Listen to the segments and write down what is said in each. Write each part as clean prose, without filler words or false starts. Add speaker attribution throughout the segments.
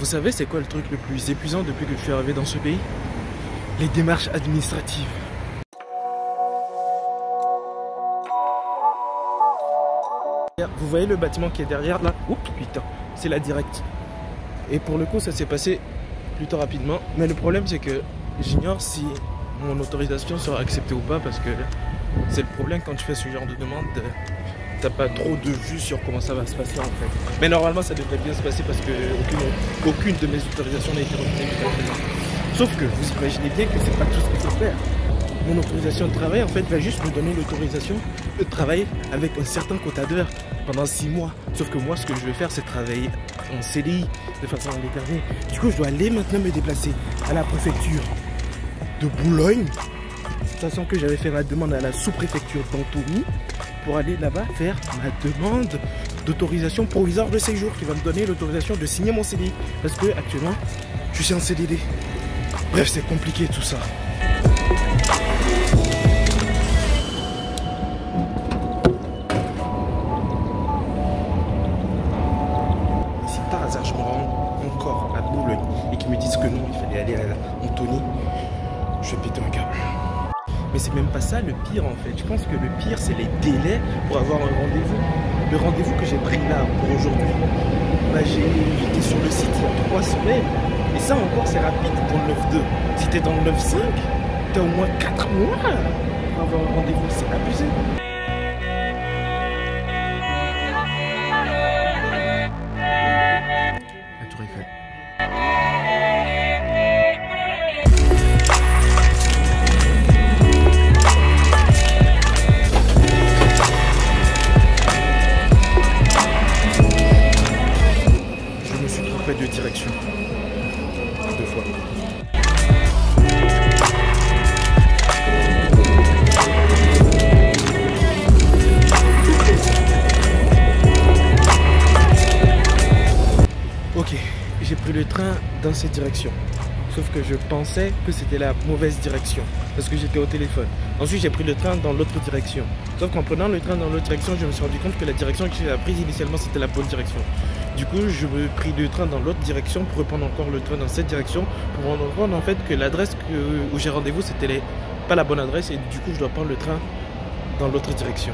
Speaker 1: Vous savez c'est quoi le truc le plus épuisant depuis que je suis arrivé dans ce pays? Les démarches administratives. Vous voyez le bâtiment qui est derrière là? Oups, putain, c'est la directe. Et pour le coup ça s'est passé plutôt rapidement. Mais le problème c'est que j'ignore si mon autorisation sera acceptée ou pas, parce que c'est le problème quand tu fais ce genre de demande. T'as pas trop de vue sur comment ça va se passer en fait. Mais normalement ça devrait bien se passer parce que aucune de mes autorisations n'a été refusée. Sauf que vous imaginez bien que c'est pas tout ce qu'il faut faire. Mon autorisation de travail en fait va juste me donner l'autorisation de travailler avec un certain quota d'heures pendant 6 mois. Sauf que moi ce que je vais faire c'est travailler en CDI de façon indéterminée. Du coup je dois aller maintenant me déplacer à la préfecture de Boulogne, sachant que j'avais fait ma demande à la sous-préfecture d'Antony pour aller là-bas faire ma demande d'autorisation provisoire de séjour qui va me donner l'autorisation de signer mon CDI. Parce que actuellement, je suis en CDD. Bref, c'est compliqué tout ça. Et si par hasard je me rends encore à Boulogne et qu'ils me disent que non, il fallait aller à Antony, je vais péter un câble. Mais c'est même pas ça le pire en fait. Je pense que le pire c'est les délais pour avoir un rendez-vous. Le rendez-vous que j'ai pris là pour aujourd'hui, bah, j'étais sur le site il y a 3 semaines. Et ça encore c'est rapide pour le 9-2. Si t'es dans le 9-5, t'as au moins 4 mois pour avoir un rendez-vous. C'est abusé. La Tour Eiffel. De direction 2 fois. Ok, j'ai pris le train dans cette direction. Sauf que je pensais que c'était la mauvaise direction parce que j'étais au téléphone. Ensuite j'ai pris le train dans l'autre direction. Sauf qu'en prenant le train dans l'autre direction, je me suis rendu compte que la direction que j'ai prise initialement c'était la bonne direction. Du coup je me pris le train dans l'autre direction pour reprendre encore le train dans cette direction, pour me rendre compte en fait que l'adresse où j'ai rendez-vous c'était pas la bonne adresse, et du coup je dois prendre le train dans l'autre direction.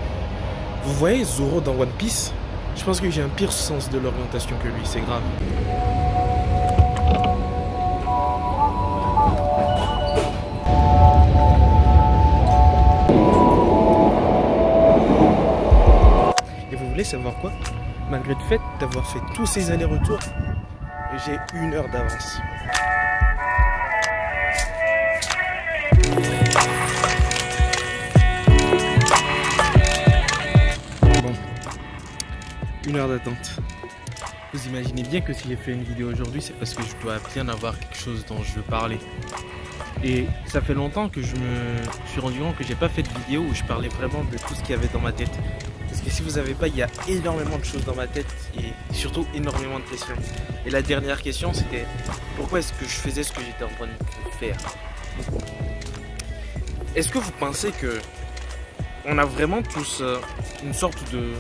Speaker 1: Vous voyez Zoro dans One Piece? Je pense que j'ai un pire sens de l'orientation que lui, c'est grave. Savoir quoi? Malgré le fait d'avoir fait tous ces allers-retours, j'ai 1 heure d'avance. Bon, 1 heure d'attente. Vous imaginez bien que si j'ai fait une vidéo aujourd'hui, c'est parce que je dois bien avoir quelque chose dont je veux parler. Et ça fait longtemps que je me suis rendu compte que j'ai pas fait de vidéo où je parlais vraiment de tout ce qu'il y avait dans ma tête. Parce que si vous savez pas, il y a énormément de choses dans ma tête et surtout énormément de questions. Et la dernière question c'était pourquoi est-ce que je faisais ce que j'étais en train de faire? Est-ce que vous pensez que on a vraiment tous une sorte de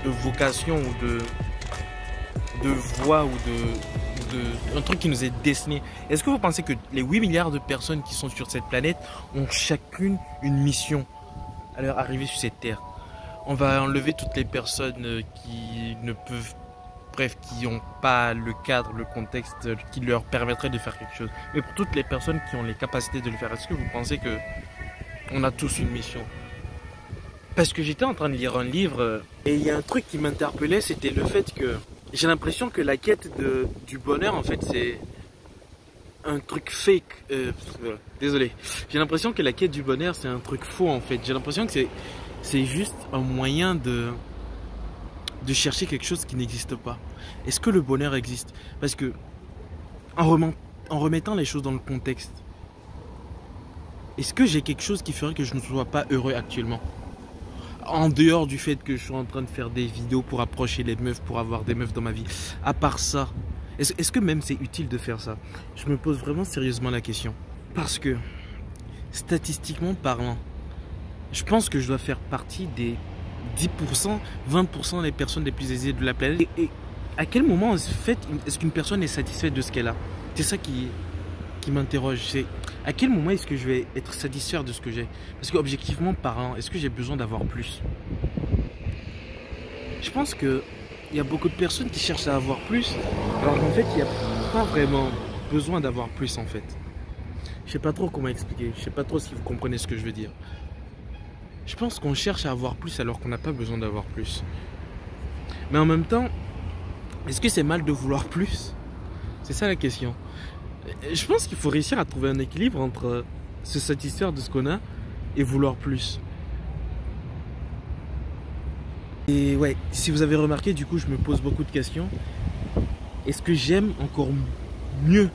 Speaker 1: vocation ou de voix ou un truc qui nous est destiné? Est-ce que vous pensez que les 8 milliards de personnes qui sont sur cette planète ont chacune une mission à leur arrivée sur cette terre? On va enlever toutes les personnes qui ne peuvent, bref, qui n'ont pas le cadre, le contexte qui leur permettrait de faire quelque chose. Mais pour toutes les personnes qui ont les capacités de le faire, est-ce que vous pensez que on a tous une mission? Parce que j'étais en train de lire un livre et il y a un truc qui m'interpellait, c'était le fait que j'ai l'impression que la quête du bonheur, en fait, c'est un truc fake. Désolé. J'ai l'impression que la quête du bonheur, c'est un truc faux, en fait. J'ai l'impression que c'est juste un moyen de chercher quelque chose qui n'existe pas. Est-ce que le bonheur existe? Parce que en remettant les choses dans le contexte, est-ce que j'ai quelque chose qui ferait que je ne sois pas heureux actuellement? En dehors du fait que je suis en train de faire des vidéos pour approcher les meufs, pour avoir des meufs dans ma vie. À part ça, est-ce que même c'est utile de faire ça? Je me pose vraiment sérieusement la question. Parce que, statistiquement parlant, je pense que je dois faire partie des 10%, 20% des personnes les plus aisées de la planète. Et à quel moment en fait est-ce qu'une personne est satisfaite de ce qu'elle a? C'est ça qui m'interroge. C'est à quel moment est-ce que je vais être satisfait de ce que j'ai? Parce qu'objectivement parlant, est-ce que j'ai besoin d'avoir plus? Je pense qu'il y a beaucoup de personnes qui cherchent à avoir plus, alors qu'en fait, il n'y a pas vraiment besoin d'avoir plus en fait. Je sais pas trop comment expliquer, je sais pas trop si vous comprenez ce que je veux dire. Je pense qu'on cherche à avoir plus alors qu'on n'a pas besoin d'avoir plus. Mais en même temps, est-ce que c'est mal de vouloir plus? C'est ça la question. Je pense qu'il faut réussir à trouver un équilibre entre se satisfaire de ce qu'on a et vouloir plus. Et ouais, si vous avez remarqué, du coup, je me pose beaucoup de questions. Est-ce que j'aime encore mieux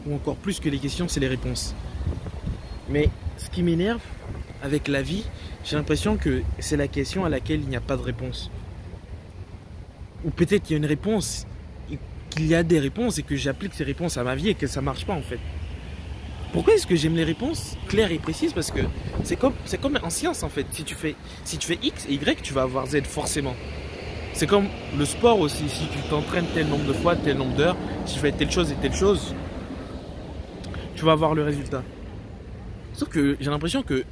Speaker 1: ou encore plus que les questions, c'est les réponses. Mais ce qui m'énerve avec la vie, j'ai l'impression que c'est la question à laquelle il n'y a pas de réponse. Ou peut-être qu'il y a une réponse, qu'il y a des réponses et que j'applique ces réponses à ma vie et que ça ne marche pas en fait. Pourquoi est-ce que j'aime les réponses claires et précises? Parce que c'est comme en science en fait. Si tu fais X et Y, tu vas avoir Z forcément. C'est comme le sport aussi. Si tu t'entraînes tel nombre de fois, tel nombre d'heures, si tu fais telle chose et telle chose, tu vas avoir le résultat. Sauf que j'ai l'impression que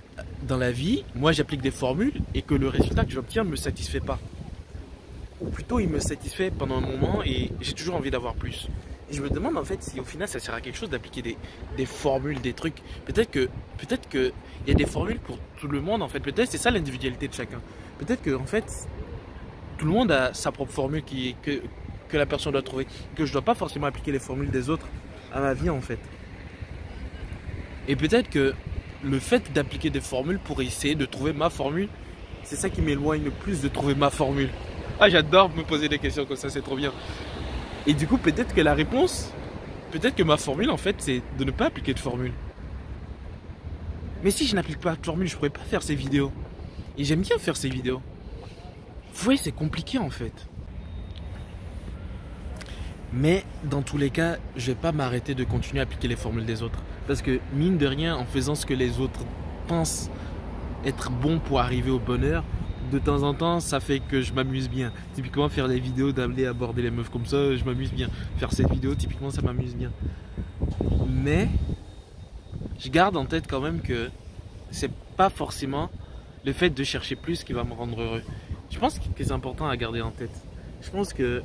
Speaker 1: dans la vie, moi j'applique des formules et que le résultat que j'obtiens ne me satisfait pas. Ou plutôt il me satisfait pendant un moment et j'ai toujours envie d'avoir plus. Et je me demande en fait si au final ça sert à quelque chose d'appliquer des formules, des trucs. Peut-être que il y a des formules pour tout le monde en fait. Peut-être c'est ça l'individualité de chacun. Peut-être que en fait tout le monde a sa propre formule que la personne doit trouver. Que je ne dois pas forcément appliquer les formules des autres à ma vie en fait. Et peut-être que le fait d'appliquer des formules pour essayer de trouver ma formule, c'est ça qui m'éloigne le plus de trouver ma formule. Ah, j'adore me poser des questions comme ça, c'est trop bien. Et du coup, peut-être que la réponse, peut-être que ma formule, en fait, c'est de ne pas appliquer de formule. Mais si je n'applique pas de formule, je ne pourrais pas faire ces vidéos. Et j'aime bien faire ces vidéos. Vous voyez, c'est compliqué, en fait. Mais dans tous les cas, je ne vais pas m'arrêter de continuer à appliquer les formules des autres. Parce que, mine de rien, en faisant ce que les autres pensent être bon pour arriver au bonheur, de temps en temps, ça fait que je m'amuse bien. Typiquement, faire des vidéos d'amener à aborder les meufs comme ça, je m'amuse bien. Faire cette vidéo, typiquement, ça m'amuse bien. Mais, je garde en tête quand même que c'est pas forcément le fait de chercher plus qui va me rendre heureux. Je pense que c'est important à garder en tête. Je pense que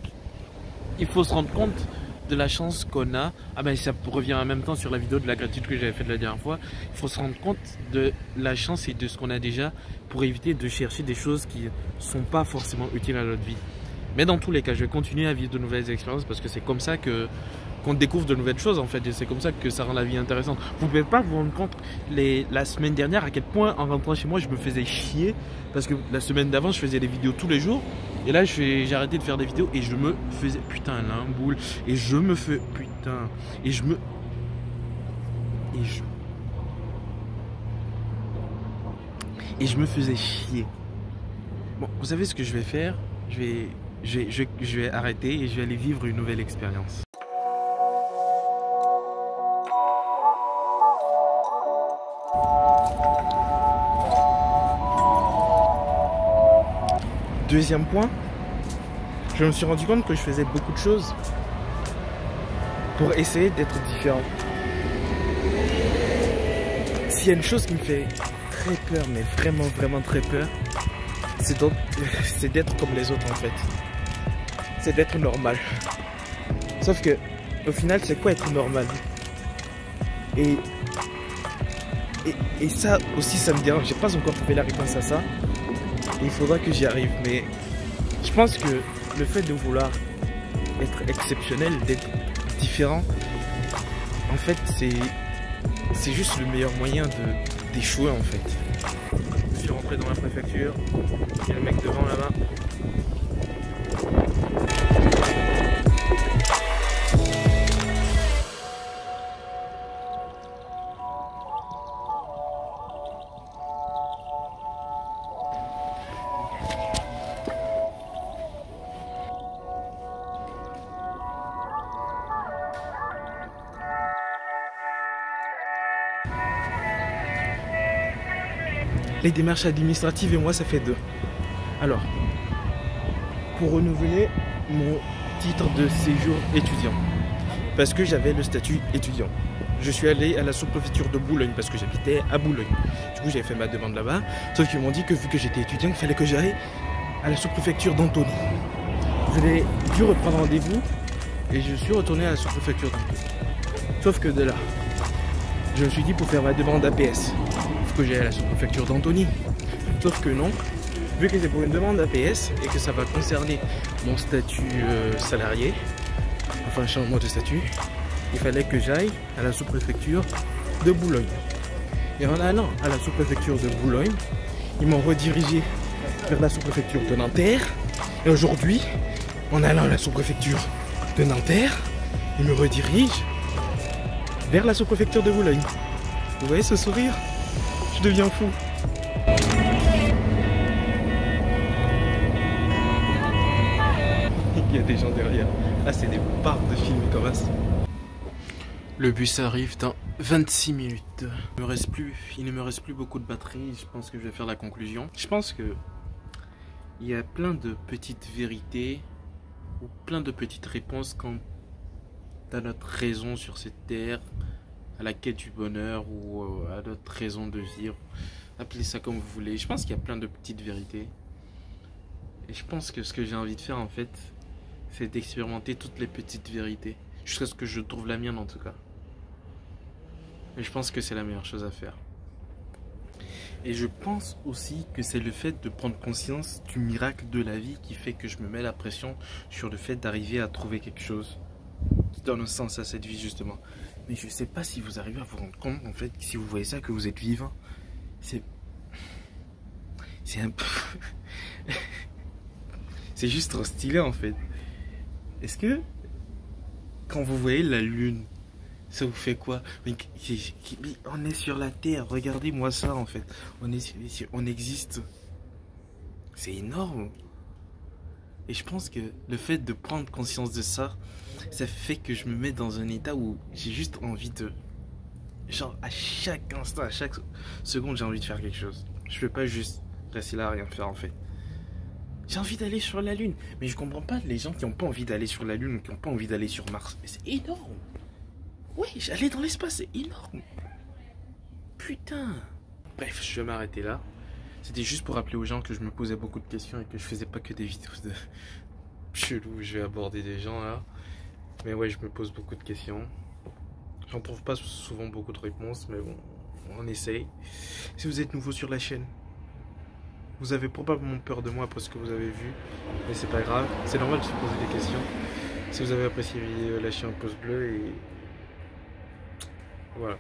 Speaker 1: il faut se rendre compte de la chance qu'on a. Ah ben ça revient en même temps sur la vidéo de la gratitude que j'avais faite la dernière fois. Il faut se rendre compte de la chance et de ce qu'on a déjà pour éviter de chercher des choses qui ne sont pas forcément utiles à notre vie. Mais dans tous les cas, je vais continuer à vivre de nouvelles expériences parce que c'est comme ça qu'on découvre de nouvelles choses en fait. Et c'est comme ça que ça rend la vie intéressante. Vous ne pouvez pas vous rendre compte la semaine dernière à quel point en rentrant chez moi je me faisais chier. Parce que la semaine d'avant je faisais des vidéos tous les jours. Et là j'ai arrêté de faire des vidéos et je me faisais putain la boule. Et je me fais putain. Et je me faisais chier. Bon, vous savez ce que je vais faire? Je vais arrêter et je vais aller vivre une nouvelle expérience. Deuxième point, je me suis rendu compte que je faisais beaucoup de choses pour essayer d'être différent. S'il y a une chose qui me fait très peur, mais vraiment très peur, c'est d'être comme les autres en fait. C'est d'être normal. Sauf que, au final, c'est quoi être normal? Et ça aussi, ça me dérange. J'ai pas encore trouvé la réponse à ça. Et il faudra que j'y arrive. Mais je pense que le fait de vouloir être exceptionnel, d'être différent, en fait, c'est juste le meilleur moyen d'échouer en fait. Je suis rentré dans la préfecture. Il y a le mec devant là-bas. Les démarches administratives et moi ça fait 2. Alors, pour renouveler mon titre de séjour étudiant. Parce que j'avais le statut étudiant. Je suis allé à la sous-préfecture de Boulogne parce que j'habitais à Boulogne. Du coup, j'avais fait ma demande là-bas. Sauf qu'ils m'ont dit que vu que j'étais étudiant, il fallait que j'aille à la sous-préfecture d'Antony. J'avais dû reprendre rendez-vous et je suis retourné à la sous-préfecture d'Antony. Sauf que de là, je me suis dit pour faire ma demande APS, il faut que j'aille à la sous-préfecture d'Antony. Sauf que non, vu que c'est pour une demande APS et que ça va concerner mon statut salarié, enfin changement de statut, il fallait que j'aille à la sous-préfecture de Boulogne. Et en allant à la sous-préfecture de Boulogne, ils m'ont redirigé vers la sous-préfecture de Nanterre. Et aujourd'hui, en allant à la sous-préfecture de Nanterre, ils me redirigent vers la sous-préfecture de Boulogne. Vous voyez ce sourire? Je deviens fou. Il y a des gens derrière. Ah, c'est des barres de films comme ça. Le bus arrive dans 26 minutes. Il ne me reste plus beaucoup de batterie. Je pense que je vais faire la conclusion. Je pense que il y a plein de petites vérités ou plein de petites réponses quant à notre raison sur cette terre, à la quête du bonheur ou à notre raison de vivre. Appelez ça comme vous voulez. Je pense qu'il y a plein de petites vérités. Et je pense que ce que j'ai envie de faire en fait, c'est d'expérimenter toutes les petites vérités. Jusqu'à ce que je trouve la mienne en tout cas. Et je pense que c'est la meilleure chose à faire. Et je pense aussi que c'est le fait de prendre conscience du miracle de la vie qui fait que je me mets la pression sur le fait d'arriver à trouver quelque chose qui donne un sens à cette vie justement. Mais je sais pas si vous arrivez à vous rendre compte en fait, si vous voyez ça, que vous êtes vivant. C'est un peu... c'est juste trop stylé en fait. Est-ce que quand vous voyez la lune, ça vous fait quoi? Mais on est sur la Terre, regardez-moi ça en fait. On existe. C'est énorme. Et je pense que le fait de prendre conscience de ça, ça fait que je me mets dans un état où j'ai juste envie de... Genre à chaque instant, à chaque seconde, j'ai envie de faire quelque chose. Je peux pas juste rester là à rien faire en fait. J'ai envie d'aller sur la Lune. Mais je comprends pas les gens qui n'ont pas envie d'aller sur la Lune ou qui n'ont pas envie d'aller sur Mars. Mais c'est énorme. Oui, j'allais dans l'espace, c'est énorme. Putain. Bref, je vais m'arrêter là. C'était juste pour rappeler aux gens que je me posais beaucoup de questions et que je faisais pas que des vidéos de chelou où je vais aborder des gens là. Mais ouais, je me pose beaucoup de questions. J'en trouve pas souvent beaucoup de réponses, mais bon, on essaye. Si vous êtes nouveau sur la chaîne, vous avez probablement peur de moi après ce que vous avez vu, mais c'est pas grave, c'est normal de se poser des questions. Si vous avez apprécié la vidéo, lâchez un pouce bleu et voilà.